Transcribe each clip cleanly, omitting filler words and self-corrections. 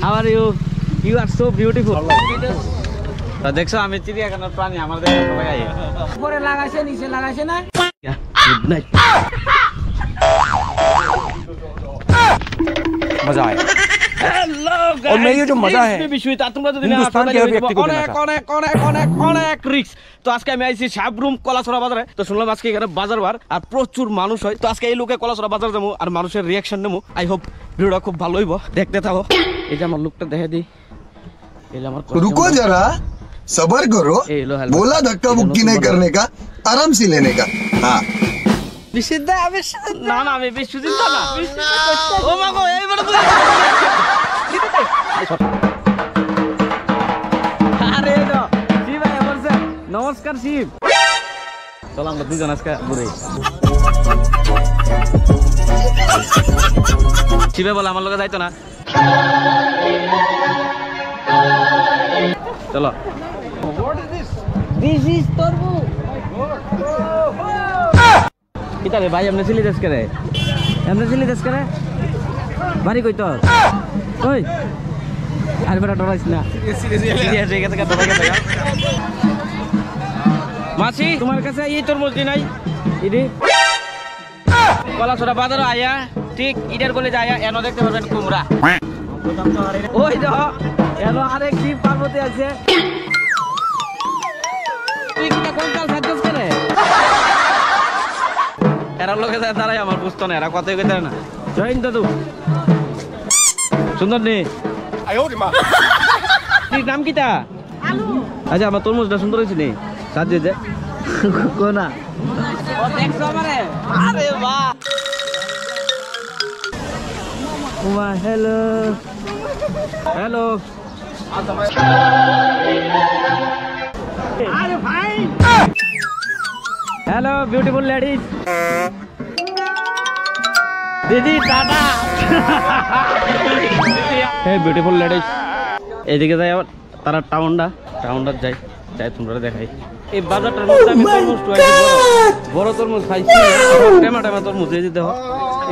How are you? You are so beautiful. তো দেখছো আমি চিড়িয়াখানার প্রাণী আমাদের সবাই আইয়ে উপরে লাগাইছে নিচে লাগাইছে না গুড নাইট मजा आया हेलो गाइस और मैं ये जो मजा है বিশ্বজিৎ তোমরা যদি না অনেক রিস্ক তো আজকে আমি আইছি সাবরুম কলাছড়া বাজারে তো শুনলাম আজকে এখানে বাজার বার আর প্রচুর মানুষ হয় তো আজকে এই লোকে কলাছড়া বাজার যাবো আর মানুষের রিঅ্যাকশন নেবো আই হোপ ভিডিওটা খুব ভালো হইব দেখতে থাকো এই যে আমার লুকটা দেখে দিই এলা আমার रुको जरा सबर करो बोला धक्का मुक्की नहीं करने का आराम से लेने का हाँ বিশুদ্ধ না না আমি বিশুদ্ধ না ও মা গো এইবার তো আরে না শিব ভাই বলছে নমস্কার শিব চল আমরা দুজন আজকে ঘুরে শিবে বলে আমার লগে যাইতো না চলো This is তরমুজ কিতা রে ভাই আমরা চিলি দেশ করে বাড়ি কই তোর কই আর বেটা ডরাইস না সিরিয়াস হয়ে গেছে মাসি তোমার কাছে এই তরমুজ দি নাই ইদি কলাছড়া বাজার আয়া ঠিক ইটার বলে যায় এনো দেখতে পারবেন কুমড়া ওই দেখো এনো আরেক দ্বীপ পার্বতী আছে তুই কিটা কোন কাল সাজছ করে এরা লোকে দাঁড়াই আমার বুঝতো না এরা কথাই কইতে না জয়েন দাদু সুন্দর নে নাম কিটা আলু আচ্ছা আমার তরমুজটা সুন্দর হয়েছে নে সাজিয়ে দে কোনা ও দেখছো আমারে আরে বাহ ওয়া হ্যালো হ্যালো আরে ভাই हेलो ब्यूटीफुल लेडीज दीदी टाटा हे ब्यूटीफुल लेडीज এদিকে যাই আবার তারা টাউনটা যাই তোমরা দেখাই এই বাজারটার মধ্যে আমি তরমুজ খাইছি বড় তরমুজ খাইছি টমেটো তরমুজ এই দেখো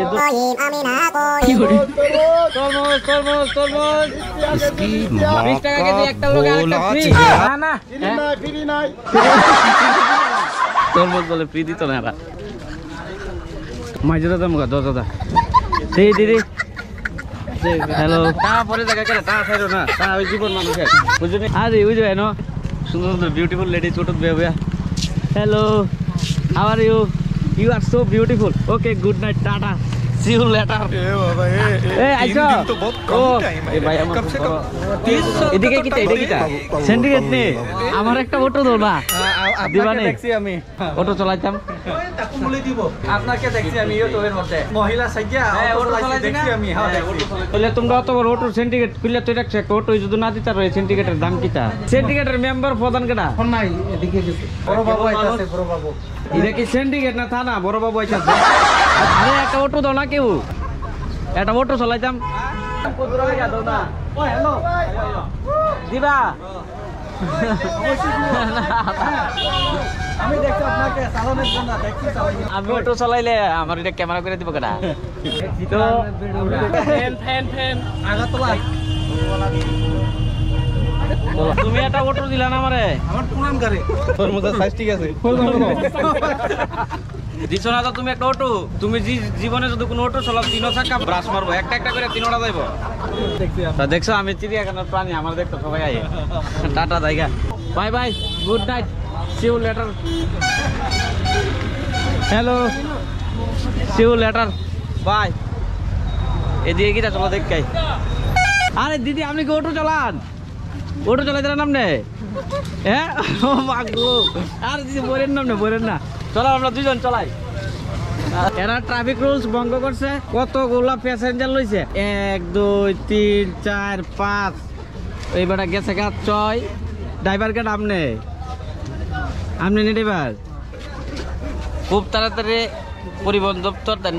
এই তো কি করি তরমুজ इसकी 20 টাকা কেজি একটা লোক আরেকটা ফ্রি না ফ্রি নাই তরমুজ বলে ফ্রি দিত না এরা মাইজরা দাম কত দাদা সেই দিদি হ্যালো তা পরে জায়গা কেন তা ছাইরো না তা ওই জীবন মানুষের বুঝুনি আরে ওই যে এনো সুন্দর সুন্দর বিউটিফুল লেডি ছোট বেয়া hello how are you you are so beautiful okay good night tata See you later. আইছো তো বহুত কম টাইম এ ভাই আমার কম সে কম 300 এদিকে কিটা সিন্ডিকেট নে আমার একটা অটো দাও না দিবানে দেখছি আমি অটো চালাইতাম তাকু বলে দিব আপনাকে দেখছি আমি ইউটিউবের মধ্যে মহিলা সাইয়া অটো দেখছি আমি হ্যাঁ বলে তোমরা অত বড় অটো সিন্ডিকেট খুললে তো রাখছ একটা অটো যদি না দিতা রয় সিন্ডিকেটের দাম কিটা সিন্ডিকেটের মেম্বার প্রধান কেডা কোন নাই এদিকে গেছে বড় বাবু আইতাছে বড় বাবু এটা কি সিন্ডিকেট না থানা বড় বাবু আইতাছে আরে একটা অটো দাও না কেউ একটা অটো চালাইতাম দিবা আমি দেখছি আপনাকে চালানোর জন্য দেখছি আমি অটো চালাইলে আমার এটা ক্যামেরা করে দিব কেডা তো ফ্যান আগাতলা তুমি একটা অটো দিলা না আমারে আমার পুরান গাড়ি তোর মতো সাইজ ঠিক আছে দিছো না তো তুমি একটা অটো তুমি জীবনে যদি কোনো অটো চালাও তিনও চাকা ব্রাশ মারবো একটা করে তিনটা যাইবো তা দেখছো আমি চিড়িয়াখানার প্রাণী আমার দেখতো সবাই আইয়ে টাটা জায়গা bye bye good night see you later hello see you later bye এদিকে কিটা চলো দেখাই আরে দিদি আপনি কি অটো চালান অটো চালাইতে নামনে হ্যাঁ ও মাগো আর দিদি বলেন না চলো আমরা দুজন চলাই এরা ট্রাফিক রুলস ভঙ্গ করছে কতগুলা প্যাসেঞ্জার লইছে 1 2 3 4 5 এই বেটা গেছে গা 6 ড্রাইভার কে আপনি নি ড্রাইভার খুব তাড়াতাড়ি পরিবহন দপ্তর দেন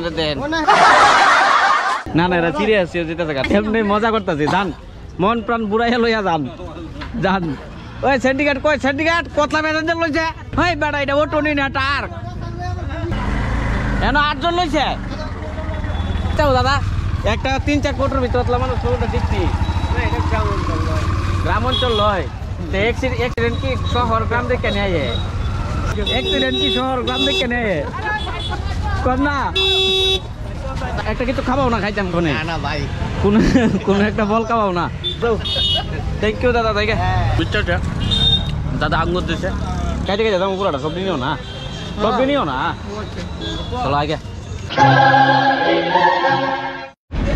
না এরা সিরিয়াস যেতেছে এমনি মজা করতেছি জান মন প্রাণ বুড়াইয়া লইয়া যান ওই সিন্ডিকেট কতলা প্যাসেঞ্জার লইছে হই বেটা এটা অটো নি না টার এনো 8 জন লইছে চাও দাদা একটা 3-4 কোটির ভিতর মানুষ ছোটটা ঠিক নেই গ্রাম অঞ্চল লয় অ্যাক্সিডেন্ট কি শহর গ্রাম দেখে নেয় অ্যাক্সিডেন্ট কি শহর গ্রাম দেখে নেয় কর না একটা কিছু খাবাও না খাইতাম কোনে না ভাই কোন একটা বল খাবাও না থ্যাংক ইউ দাদা তাই বুঝছো দাদা আঙ্গুর দিছে খাইতে খাইতে দাম পুরাটা সবজি নিও না সবজি নিও না চলো আগে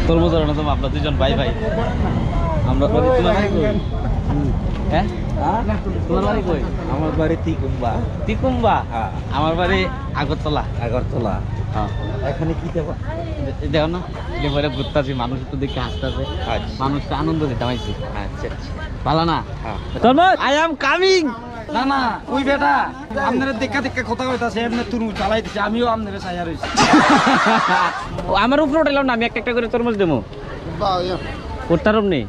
তরমুজ না তো আপনার দুজন ভাই ভাই আমরা বাড়ি তোমার বাড়ি কই হ্যাঁ তোমার বাড়ি কই আমার বাড়ি তিকুম্বা আমার বাড়ি আগরতলা হ্যাঁ এখানে কি দেখো দেখো না এবারে ঘুরতেছি মানুষ একটু দেখে হাসতেছে মানুষকে আনন্দ দিতে পারছি আচ্ছা ভালো না তরমুজ আই এম কামিং না না ওই বেটা আপনারা দেখা কথা কইতাছে এমনি তরমুজ চালাই দিছে আমিও আপনারা চাইয়া রইছি আমার উপরে উঠাইলাম না আমি একটা করে তরমুজ দেবো উঠতারম নেই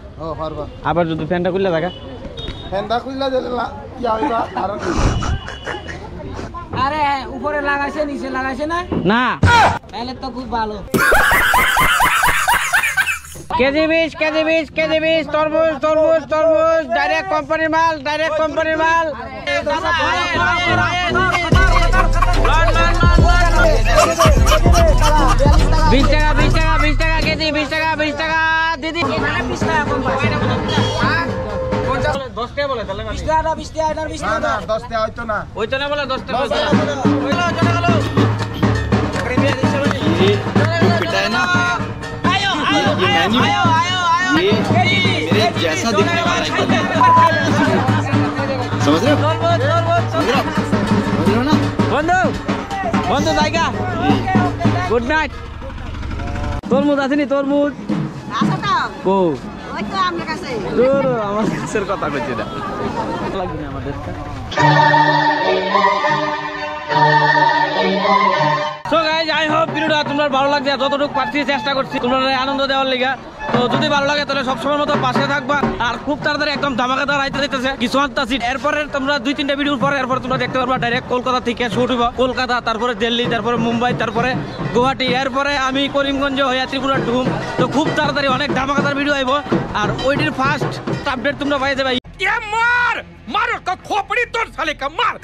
আবার যদি ফ্যানটা খুললে থাকা আরে উপরে লাগাইছে নিচে লাগাইছে না না তাহলে তো খুব ভালো কেজি বিশ তরমুজ ডাইরেক্ট কোম্পানির মাল বিশ টাকা কেজি 20 টাকা দিদি 20 টাকা কম পাই 10 টাকা বলে তাহলে 20 টাকা 10 টাকা হয়তো না ওইতো না বলে 10 টাকা पिटाए ना आयो ये मेरे जैसा दिखने वाला है समझ रहे हो ना বন্ধু জায়গা গুড নাইট তরমুজ আছে নি তরমুজ কো আমার কাছের কথা কইছি না লাগবে না আমাদের সো গাইস আই হোপ ভিডিওটা তোমার ভালো লাগছে যতটুকু পারছি চেষ্টা করছি তোমরা আনন্দ দেওয়ার লাগা তো যদি ভালো লাগে তাহলে সবসময় মতো পাশে থাকবা আর খুব তাড়াতাড়ি একদম ধামাকাদার আইতে দিতেছে কিছু আনতাছি এরপরে তোমরা 2-3টা ভিডিওর পরে এরপর তোমরা দেখতে পারবা ডাইরেক্ট কলকাতা থেকে শুট হইব কলকাতা তারপরে দিল্লি তারপরে মুম্বাই তারপরে গুয়াহাটি এরপরে আমি করিমগঞ্জ হইয়া ত্রিপুরা ঢুম তো খুব তাড়াতাড়ি অনেক ধামাকাদার ভিডিও আইব আর ওইটির ফার্স্ট আপডেট তোমরা পাই যাবে मार का खोपड़ी तोड़ साले का मार